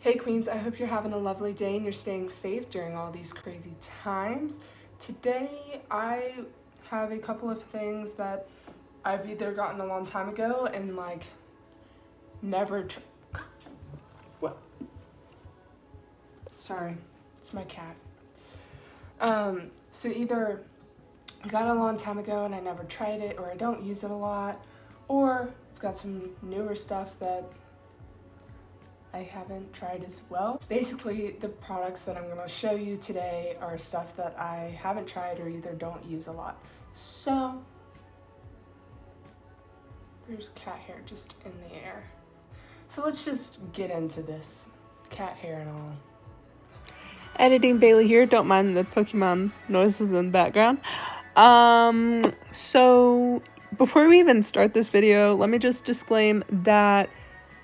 Hey Queens, I hope you're having a lovely day and you're staying safe during all these crazy times. Today I have a couple of things that I've either gotten a long time ago and like never what? Sorry, it's my cat. So either I got it a long time ago and I never tried it, or I don't use it a lot, or I've got some newer stuff that I haven't tried as well. Basically, the products that I'm going to show you today are stuff that I haven't tried or either don't use a lot. So, there's cat hair just in the air. So let's just get into this. Cat hair and all. Editing Bailey here, don't mind the Pokemon noises in the background. So before we even start this video, let me just disclaim that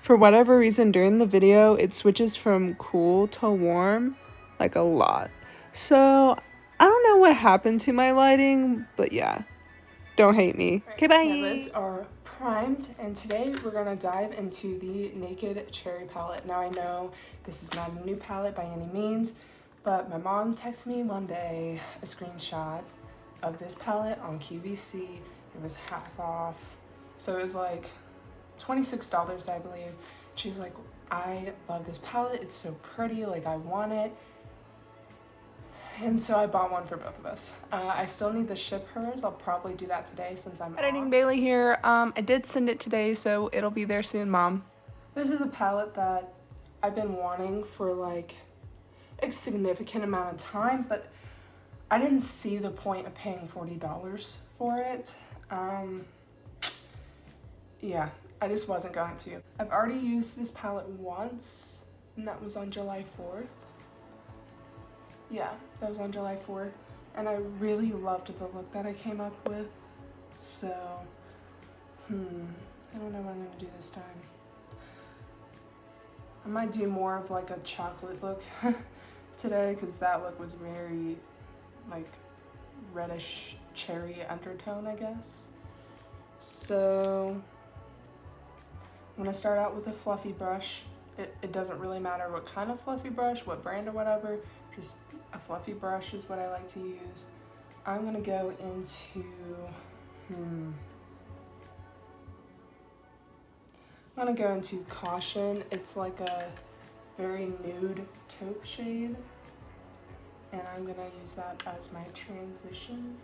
for whatever reason during the video, it switches from cool to warm, like a lot. So I don't know what happened to my lighting, but yeah, don't hate me. Okay, bye. My lids are primed, and today we're gonna dive into the Naked Cherry palette. Now I know this is not a new palette by any means, but my mom texted me one day a screenshot of this palette on QVC. It was half off, so it was like $26, I believe. She's like, I love this palette, it's so pretty, like I want it. And so I bought one for both of us. I still need to ship hers. I'll probably do that today since I'm Editing Bailey here. I did send it today, so it'll be there soon, Mom. This is a palette that I've been wanting for like a significant amount of time, but I didn't see the point of paying $40 for it. Yeah, I just wasn't going to. I've already used this palette once, and that was on July 4th. Yeah, that was on July 4th, and I really loved the look that I came up with. So, I don't know what I'm gonna do this time. I might do more of like a chocolate look today, because that look was very like reddish cherry undertone, I guess. So I'm gonna start out with a fluffy brush. It doesn't really matter what kind of fluffy brush, what brand or whatever, just a fluffy brush is what I like to use. I'm gonna go into, I'm gonna go into Caution. It's like a very nude taupe shade, and I'm gonna use that as my transition.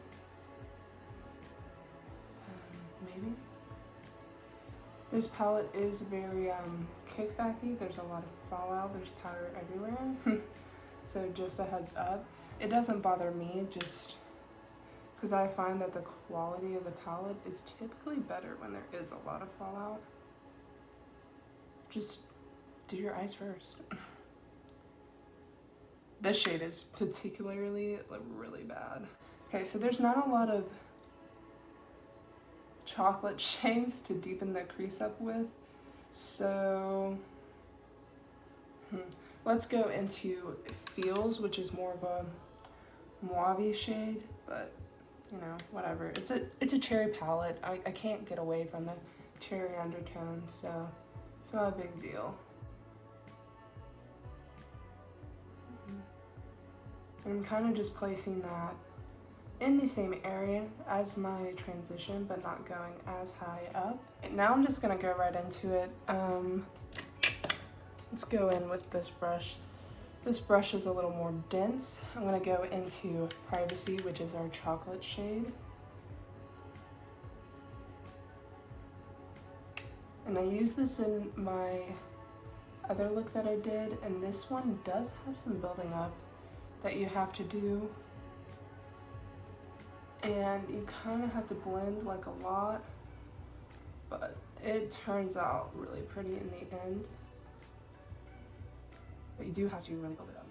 Maybe. This palette is very kickbacky. There's a lot of fallout. There's powder everywhere. So just a heads up. It doesn't bother me, just because I find that the quality of the palette is typically better when there is a lot of fallout. Just do your eyes first. This shade is particularly like really bad. Okay, so there's not a lot of chocolate shades to deepen the crease up with, so let's go into Feels, which is more of a mauve shade, but you know, whatever. It's a cherry palette. I can't get away from the cherry undertone, so it's not a big deal. I'm kind of just placing that in the same area as my transition, but not going as high up. Now I'm just gonna go right into it. Let's go in with this brush. This brush is a little more dense. I'm gonna go into Privacy, which is our chocolate shade. And I use this in my other look that I did, and this one does have some building up that you have to do. And you kind of have to blend like a lot, but it turns out really pretty in the end. But you do have to really build it up.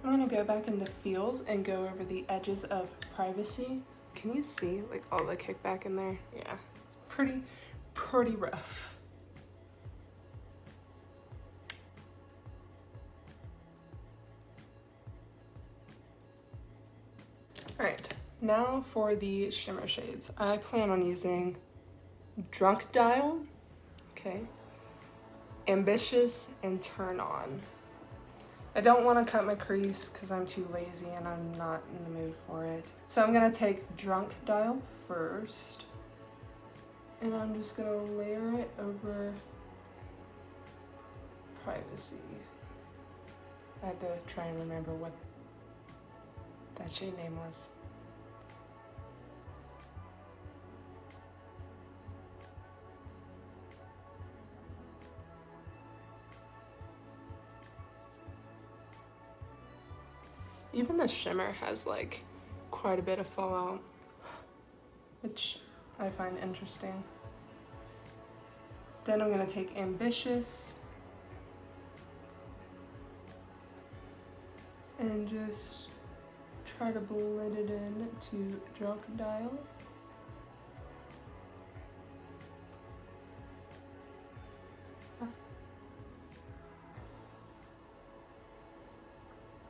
I'm gonna go back into Feels and go over the edges of Privacy. Can you see like all the kickback in there? Yeah, pretty rough. All right, now for the shimmer shades. I plan on using Drunk Dial, okay, Ambitious, and Turn On. I don't want to cut my crease because I'm too lazy and I'm not in the mood for it. So I'm gonna take Drunk Dial first, and I'm just gonna layer it over Privacy. I had to try and remember what that shade name was. Even the shimmer has like quite a bit of fallout, which I find interesting. Then I'm gonna take Ambitious and just try to blend it in to Drunk Dial.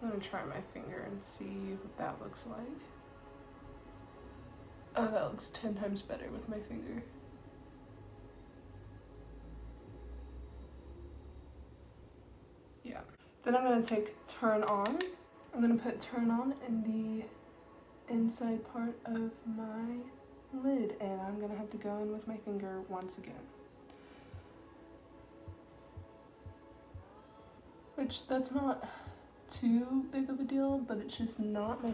I'm gonna try my finger and see what that looks like. Oh, that looks 10 times better with my finger. Yeah. Then I'm gonna take Turn On. I'm gonna put Turn On in the inside part of my lid, and I'm gonna have to go in with my finger once again. Which, that's not too big of a deal, but it's just not my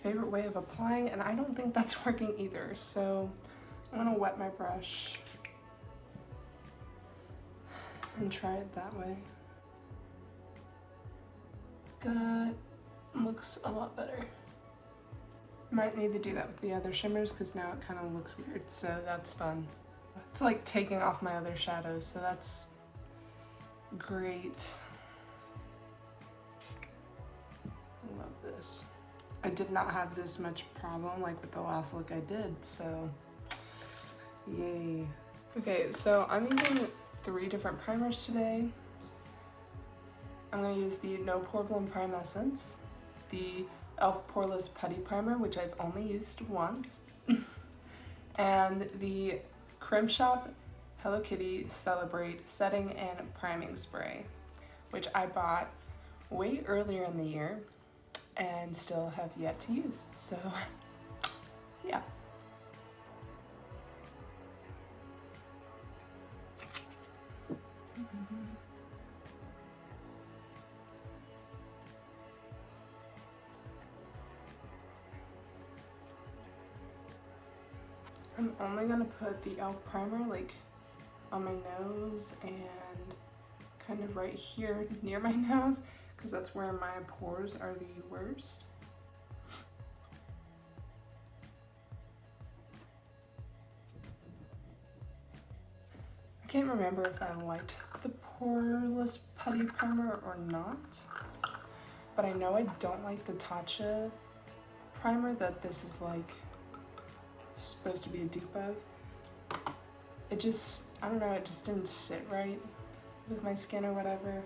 favorite way of applying, and I don't think that's working either. So I'm gonna wet my brush and try it that way. That looks a lot better. Might need to do that with the other shimmers because now it kind of looks weird, so that's fun. It's like taking off my other shadows, so that's great. I love this. I did not have this much problem like with the last look I did, so yay. Okay, so I'm using 3 different primers today. I'm gonna use the No Problem Prime Essence, the e.l.f. Poreless Putty Primer, which I've only used once, and the Creme Shop Hello Kitty Celebrate Setting and Priming Spray, which I bought way earlier in the year and still have yet to use, so yeah. I'm only gonna put the e.l.f. primer like on my nose and kind of right here near my nose because that's where my pores are the worst. I can't remember if I liked the Poreless Putty Primer or not, but I know I don't like the Tatcha primer that this is like supposed to be a dupe of. It just, I don't know, it just didn't sit right with my skin or whatever.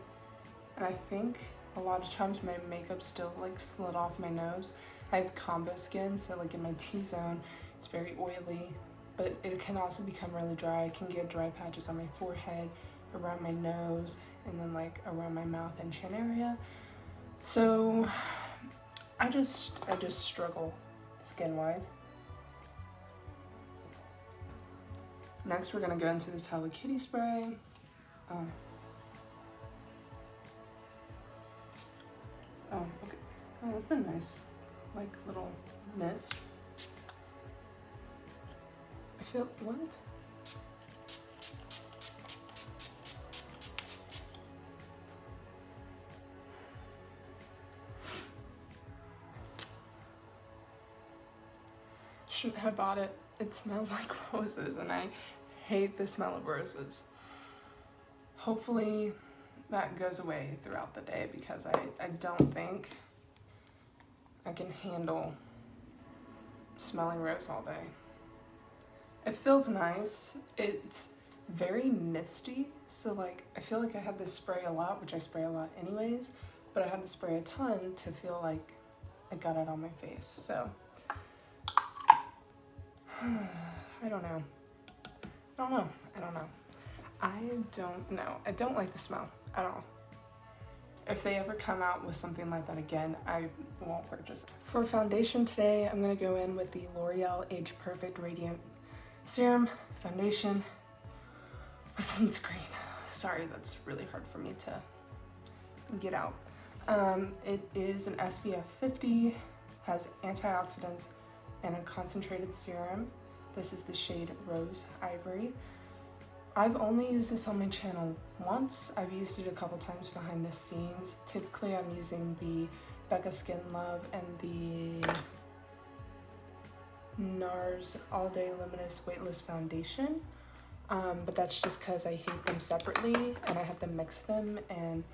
And I think a lot of times my makeup still like slid off my nose. I have combo skin, so like in my T-zone, it's very oily, but it can also become really dry. I can get dry patches on my forehead, around my nose, and then like around my mouth and chin area. So I just struggle skin-wise. Next, we're gonna go into this Hello Kitty spray. Oh, okay. Oh, that's a nice, like, little mist. I feel, what? Shouldn't have bought it. It smells like roses, and I hate the smell of roses. Hopefully that goes away throughout the day because I don't think I can handle smelling rose all day. It feels nice. It's very misty, so like I feel like I have this spray a lot, which I spray a lot anyways, but I have to spray a ton to feel like I got it on my face. So I don't know. I don't like the smell at all. If they ever come out with something like that again, I won't purchase it. For foundation today, I'm gonna go in with the L'Oreal Age Perfect Radiant Serum Foundation with sunscreen. Sorry, that's really hard for me to get out. It is an SPF 50, has antioxidants, and a concentrated serum. This is the shade Rose Ivory. I've only used this on my channel once. I've used it a couple times behind the scenes. Typically I'm using the Becca Skin Love and the NARS All Day Luminous Weightless Foundation. But that's just because I hate them separately and I have to mix them, and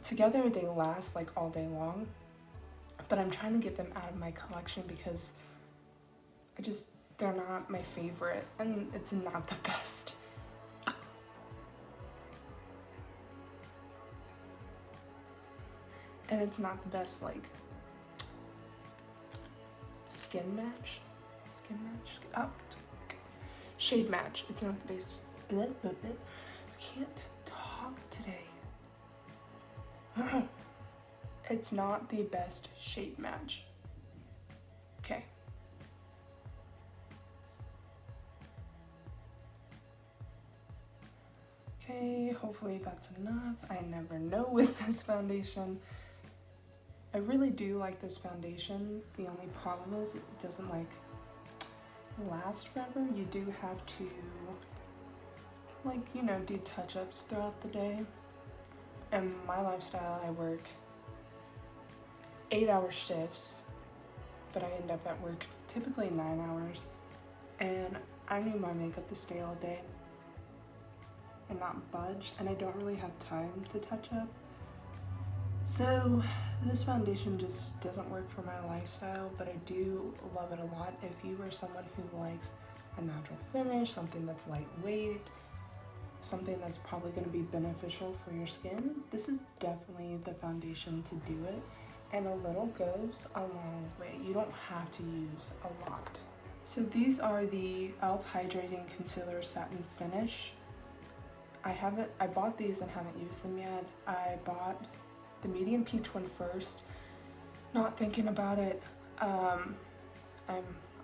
together they last like all day long. But I'm trying to get them out of my collection because they're not my favorite and it's not the best. And it's not the best like skin match. Oh, shade match. It's not the best. I can't talk today. It's not the best shade match. Okay. Okay, hopefully that's enough. I never know with this foundation. I really do like this foundation. The only problem is it doesn't like last forever. You do have to like, you know, do touch-ups throughout the day. And my lifestyle, I work 8-hour shifts, but I end up at work typically 9 hours. And I need my makeup to stay all day and not budge, and I don't really have time to touch up. So this foundation just doesn't work for my lifestyle, but I do love it a lot. If you are someone who likes a natural finish, something that's lightweight, something that's probably going to be beneficial for your skin, this is definitely the foundation to do it. And a little goes a long way. You don't have to use a lot. So these are the e.l.f. Hydrating Concealer Satin Finish. I bought these and haven't used them yet. I bought the medium peach one first, not thinking about it. I'm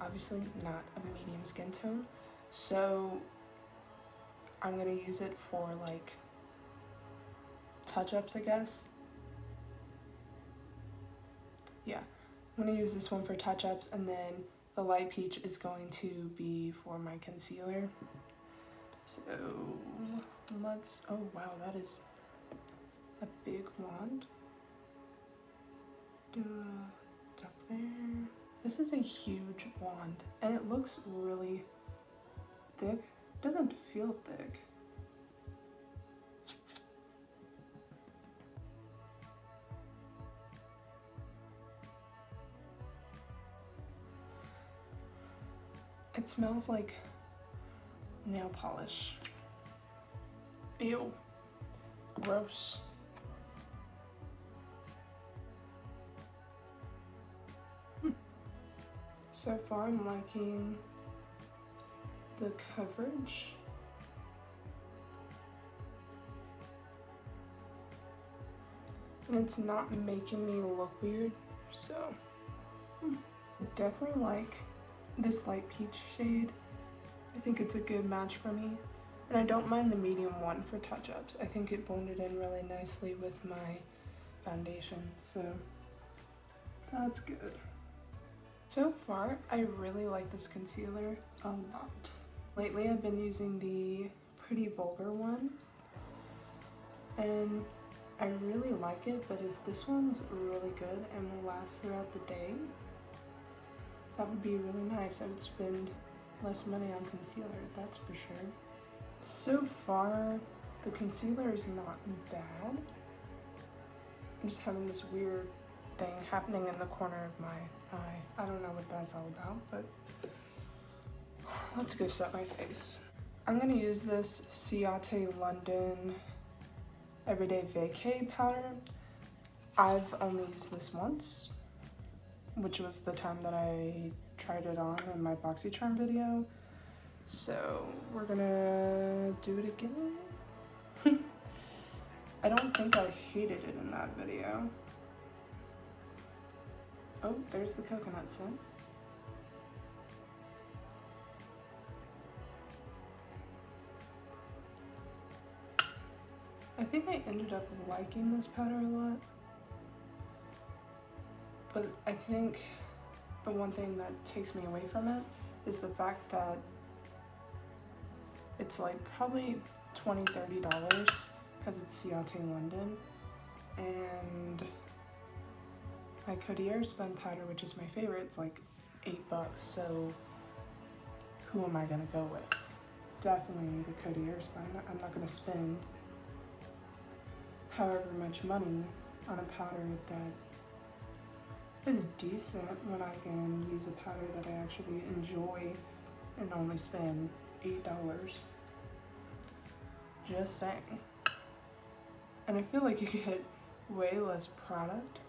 obviously not a medium skin tone, so I'm gonna use it for like touch-ups, I guess. Yeah, I'm gonna use this one for touch-ups, and then the light peach is going to be for my concealer. So let's, oh wow, that is a big wand. Up there. This is a huge wand, and it looks really thick. It doesn't feel thick. It smells like nail polish. Ew. Gross. So far I'm liking the coverage. And it's not making me look weird, so I definitely like this light peach shade. I think it's a good match for me. And I don't mind the medium one for touch-ups. I think it blended in really nicely with my foundation, so that's good. So far, I really like this concealer a lot. Lately, I've been using the Pretty Vulgar one, and I really like it, but if this one's really good and will last throughout the day, that would be really nice. I would spend less money on concealer, that's for sure. So far, the concealer is not bad. I'm just having this weird thing happening in the corner of my eye. I don't know what that's all about, but let's go set my face. I'm gonna use this Ciate London Everyday Vacay powder. I've only used this once, which was the time that I tried it on in my BoxyCharm video. So we're gonna do it again. I don't think I hated it in that video. Oh, there's the coconut scent. I think I ended up liking this powder a lot. But I think the one thing that takes me away from it is the fact that it's like probably $20–30 because it's Ciate London. And my Codier Spun powder, which is my favorite, it's like $8, so who am I gonna go with? Definitely the Codier Spun. I'm not gonna spend however much money on a powder that is decent when I can use a powder that I actually enjoy and only spend $8. Just saying. And I feel like you get way less product.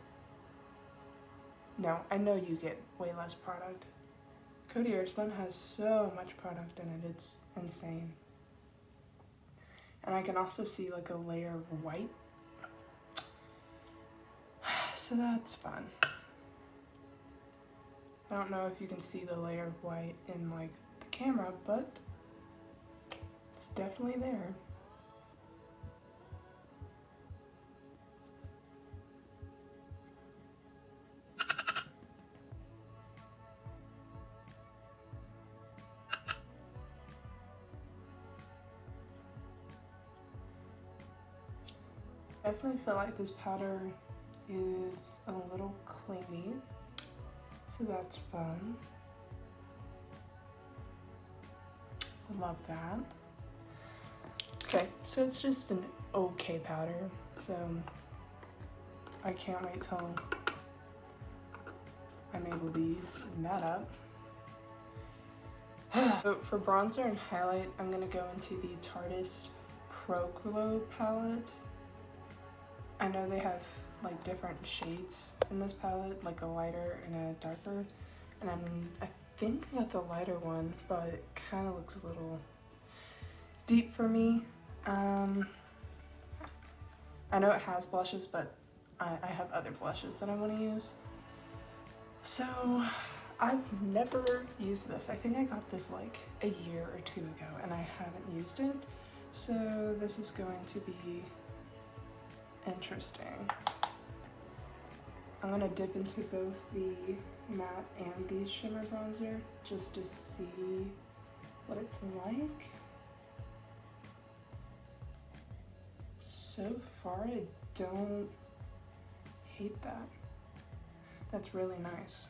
No, I know you get way less product. Codier Spun has so much product in it, it's insane. And I can also see like a layer of white. So that's fun. I don't know if you can see the layer of white in like the camera, but it's definitely there. I definitely feel like this powder is a little clingy, so that's fun. Love that. Okay, so it's just an okay powder, so I can't wait till I'm able to use that up. So for bronzer and highlight, I'm gonna go into the Tarteist Pro Glow palette. I know they have like different shades in this palette, like a lighter and a darker, and I think I got the lighter one, but it kind of looks a little deep for me. I know it has blushes, but I have other blushes that I want to use. So I've never used this. I think I got this like a year or two ago and I haven't used it. So this is going to be interesting. I'm gonna dip into both the matte and the shimmer bronzer just to see what it's like. So far, I don't hate that. That's really nice.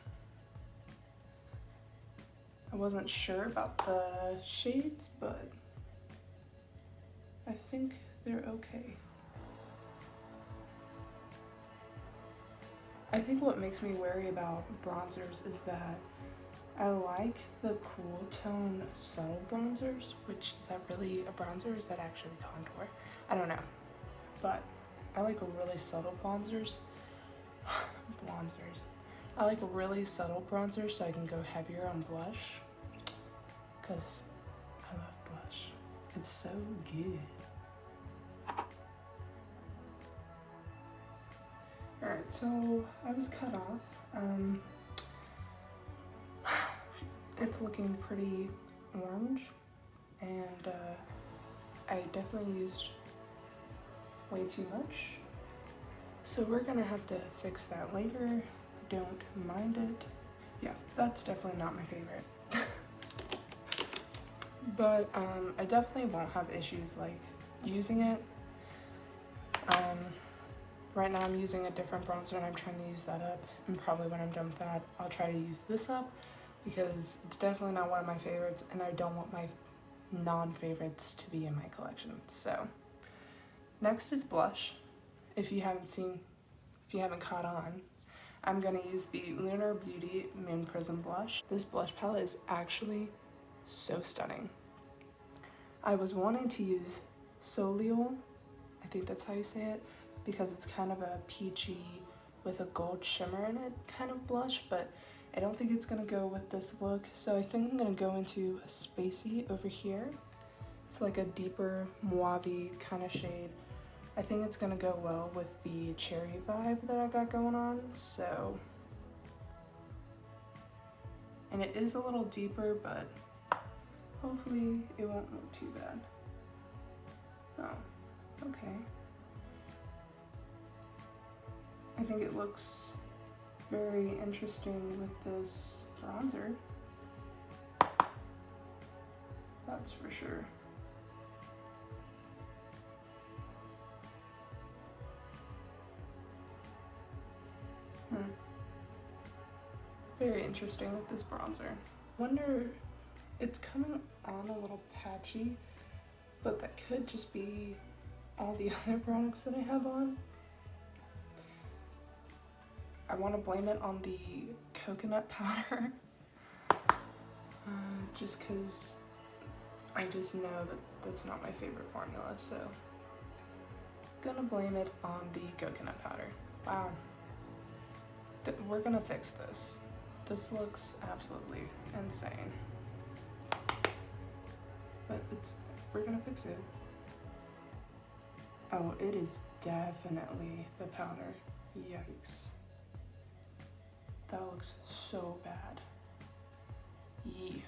I wasn't sure about the shades, but I think they're okay. I think what makes me wary about bronzers is that I like the cool tone subtle bronzers, which is that really a bronzer? Is that actually contour? I don't know, but I like really subtle bronzers. I like really subtle bronzers so I can go heavier on blush, because I love blush. It's so good. Alright, so I was cut off. It's looking pretty orange, and I definitely used way too much. So we're gonna have to fix that later. Don't mind it. Yeah, that's definitely not my favorite. But I definitely won't have issues like using it. Right now I'm using a different bronzer and I'm trying to use that up, and probably when I'm done with that I'll try to use this up, because it's definitely not one of my favorites and I don't want my non-favorites to be in my collection. So next is blush. If you haven't caught on, I'm gonna use the Lunar Beauty Moon Prism blush. This blush palette is actually so stunning. I was wanting to use Soliol, I think that's how you say it, because it's kind of a peachy with a gold shimmer in it kind of blush, but I don't think it's gonna go with this look, so I think I'm gonna go into a Spacey over here. It's like a deeper mauve kind of shade. I think it's gonna go well with the cherry vibe that I got going on, so. And it is a little deeper, but hopefully it won't look too bad. Oh, okay. I think it looks very interesting with this bronzer. That's for sure. Very interesting with this bronzer. Wonder, it's coming on a little patchy, but that could just be all the other products that I have on. I want to blame it on the coconut powder, just because I just know that that's not my favorite formula, so gonna blame it on the coconut powder. Wow. We're gonna fix this. This looks absolutely insane. But we're gonna fix it. Oh, it is definitely the powder. Yikes. That looks so bad. Yee.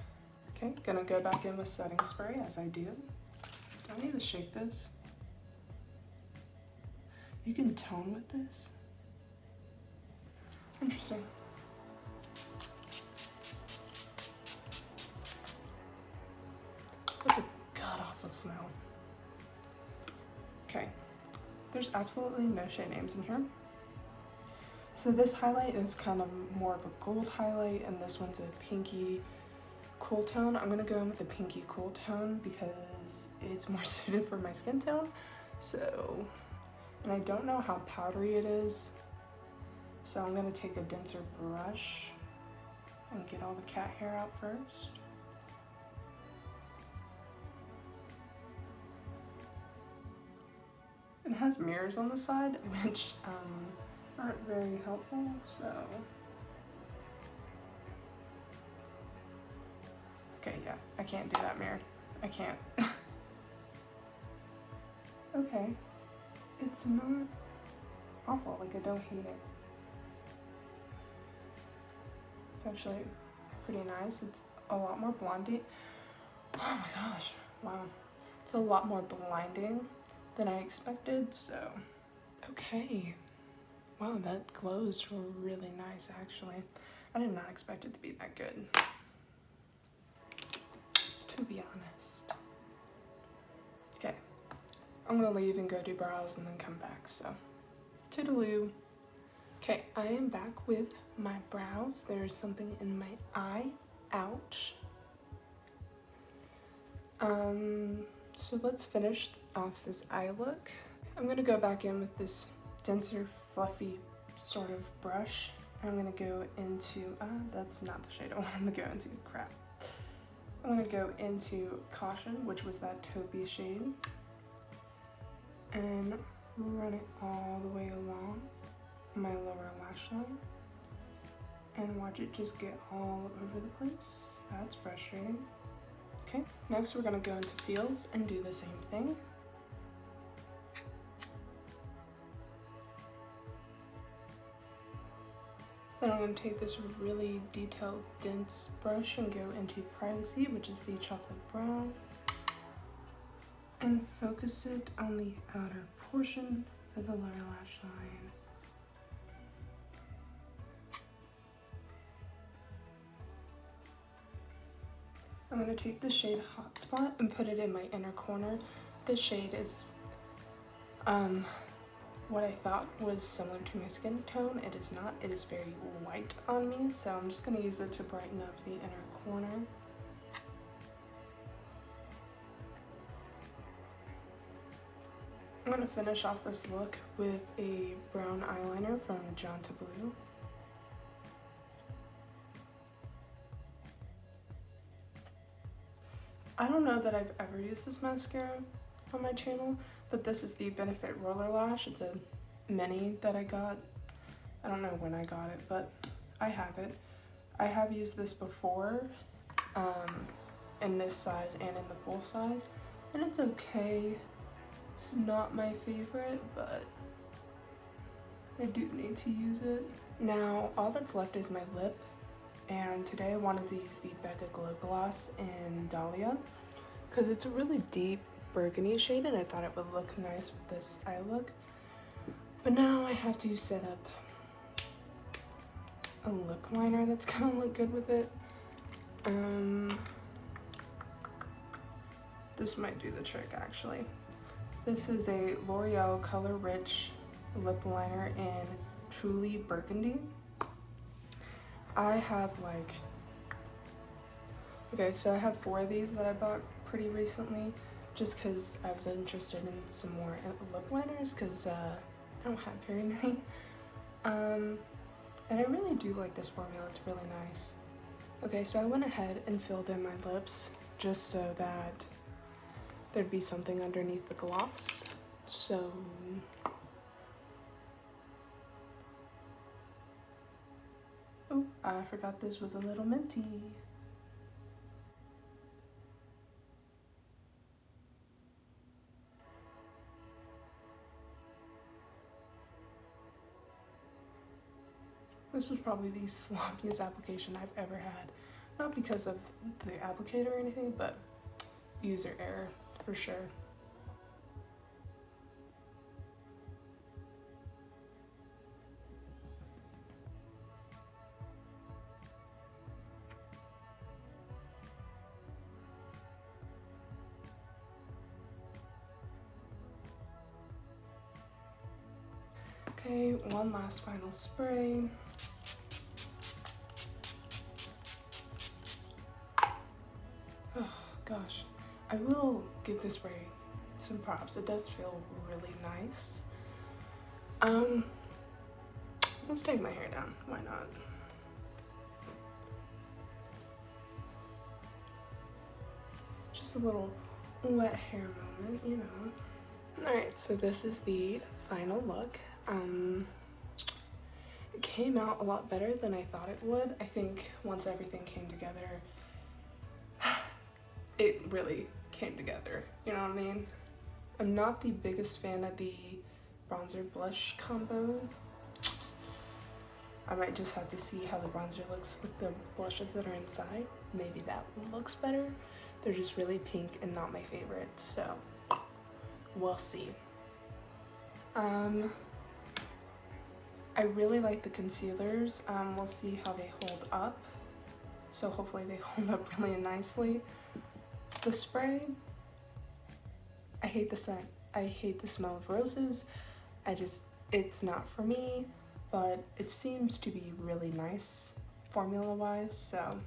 Okay, gonna go back in with setting spray as I do. Do I need to shake this? You can tone with this? Interesting. That's a god-awful smell. Okay, there's absolutely no shade names in here. So this highlight is kind of more of a gold highlight, and this one's a pinky cool tone. I'm gonna go in with the pinky cool tone because it's more suited for my skin tone. So, and I don't know how powdery it is, so I'm gonna take a denser brush and get all the cat hair out first. It has mirrors on the side, which aren't very helpful, so. Okay, yeah, I can't do that mirror. I can't. Okay, it's not awful, like I don't hate it. It's actually pretty nice. It's a lot more blinding. Oh my gosh, wow. It's a lot more blinding than I expected, so. Okay, wow, that glows really nice actually. I did not expect it to be that good, to be honest. Okay, I'm gonna leave and go do brows and then come back, so toodaloo. Okay, I am back with my brows. There's something in my eye. Ouch. So let's finish off this eye look. I'm gonna go back in with this denser, fluffy sort of brush. I'm gonna go into, that's not the shade I wanted to go into, crap. I'm gonna go into Caution, which was that taupey shade, and run it all the way along my lower lash line and watch it just get all over the place. That's frustrating. Okay, next we're gonna go into Feels and do the same thing. Then I'm gonna take this really detailed, dense brush and go into Privacy, which is the chocolate brown, and focus it on the outer portion of the lower lash line. I'm going to take the shade Hotspot and put it in my inner corner. This shade is what I thought was similar to my skin tone. It is not. It is very white on me, so I'm just going to use it to brighten up the inner corner. I'm going to finish off this look with a brown eyeliner from John to Blue. I don't know that I've ever used this mascara on my channel, but this is the Benefit Roller Lash. It's a mini that I got. I don't know when I got it, but I have it. I have used this before, in this size and in the full size, and it's okay. It's not my favorite, but I do need to use it. Now, all that's left is my lip, and today I wanted to use the Becca Glow Gloss in Dahlia, because it's a really deep burgundy shade, and I thought it would look nice with this eye look. But now I have to set up a lip liner that's gonna look good with it. This might do the trick, actually. This is a L'Oreal Color Rich lip liner in Truly Burgundy. I have like, okay, so I have 4 of these that I bought pretty recently, just because I was interested in some more lip liners, because I don't have very many. And I really do like this formula, it's really nice. Okay, so I went ahead and filled in my lips just so that there'd be something underneath the gloss. So oh, I forgot this was a little minty. This was probably the sloppiest application I've ever had. Not because of the applicator or anything, but user error for sure. Okay, one last final spray. Oh gosh, I will give this spray some props. It does feel really nice. Let's take my hair down, why not? Just a little wet hair moment, you know. Alright, so this is the final look. It came out a lot better than I thought it would. I think once everything came together, it really came together, you know what I mean? I'm not the biggest fan of the bronzer blush combo. I might just have to see how the bronzer looks with the blushes that are inside. Maybe that one looks better. They're just really pink and not my favorite, so we'll see. I really like the concealers. We'll see how they hold up. So hopefully they hold up really nicely. The spray, I hate the scent. I hate the smell of roses. It's not for me, but it seems to be really nice formula-wise, so.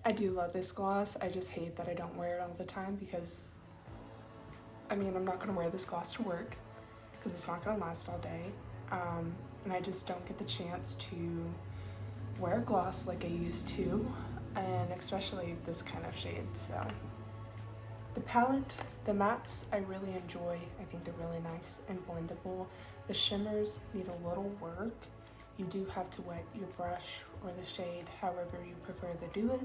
I do love this gloss. I just hate that I don't wear it all the time because, I mean, I'm not gonna wear this gloss to work because it's not gonna last all day. And I just don't get the chance to wear gloss like I used to, and especially this kind of shade, so. The palette, the mattes, I really enjoy. I think they're really nice and blendable. The shimmers need a little work. You do have to wet your brush or the shade however you prefer to do it.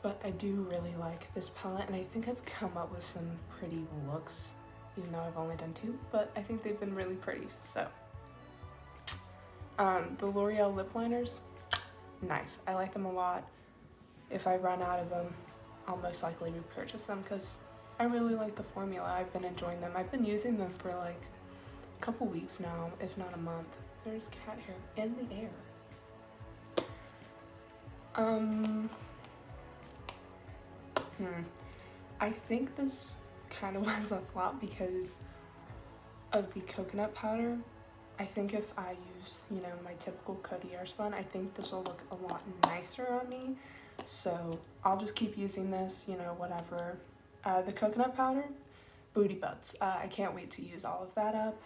But I do really like this palette, and I think I've come up with some pretty looks, even though I've only done 2, but I think they've been really pretty, so. The L'Oreal lip liners, nice. I like them a lot. If I run out of them, I'll most likely repurchase them because I really like the formula. I've been enjoying them. I've been using them for like a couple weeks now, if not a month. There's cat hair in the air. I think this kind of was a flop because of the coconut powder. I think if I use, you know, my typical Coty Airspun, I think this will look a lot nicer on me. So I'll just keep using this, you know, whatever. The coconut powder, booty butts. I can't wait to use all of that up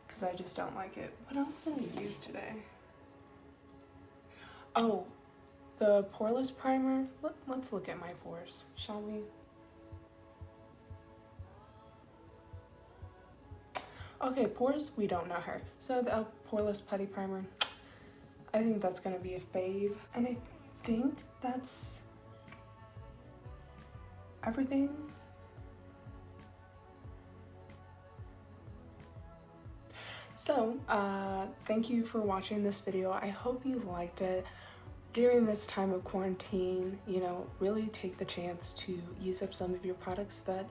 because I just don't like it. What else did we use today? Oh, the poreless primer, let's look at my pores, shall we? Okay, pores, we don't know her. So the poreless putty primer, I think that's gonna be a fave. And I think that's everything. So, thank you for watching this video. I hope you liked it. During this time of quarantine, you know, really take the chance to use up some of your products that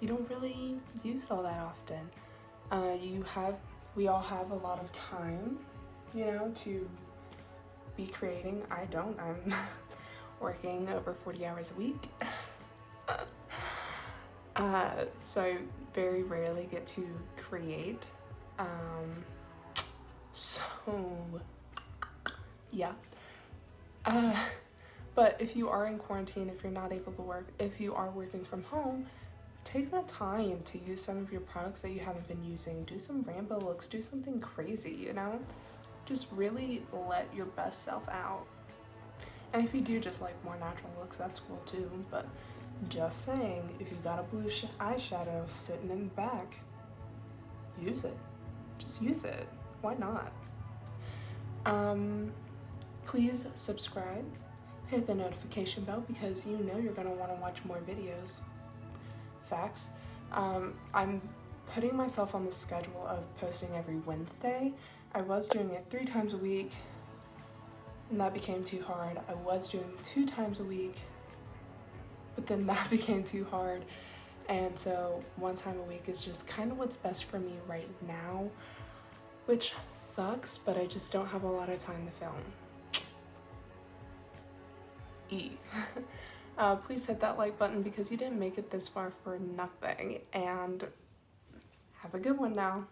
you don't really use all that often. We all have a lot of time, you know, to be creating. I don't, I'm working over 40 hours a week. So I very rarely get to create. So yeah. But if you are in quarantine, if you're not able to work, if you are working from home, take that time to use some of your products that you haven't been using. Do some rainbow looks, do something crazy, you know? Just really let your best self out. And if you do just like more natural looks, that's cool too. But just saying, if you got a blue eyeshadow sitting in the back, use it. Just use it. Why not? Please subscribe, hit the notification bell because you know you're gonna want to watch more videos. Facts. I'm putting myself on the schedule of posting every Wednesday. I was doing it 3 times a week and that became too hard. I was doing 2 times a week, but then that became too hard. And so 1 time a week is just kind of what's best for me right now, which sucks, but I just don't have a lot of time to film. Please hit that like button because you didn't make it this far for nothing, and have a good one now.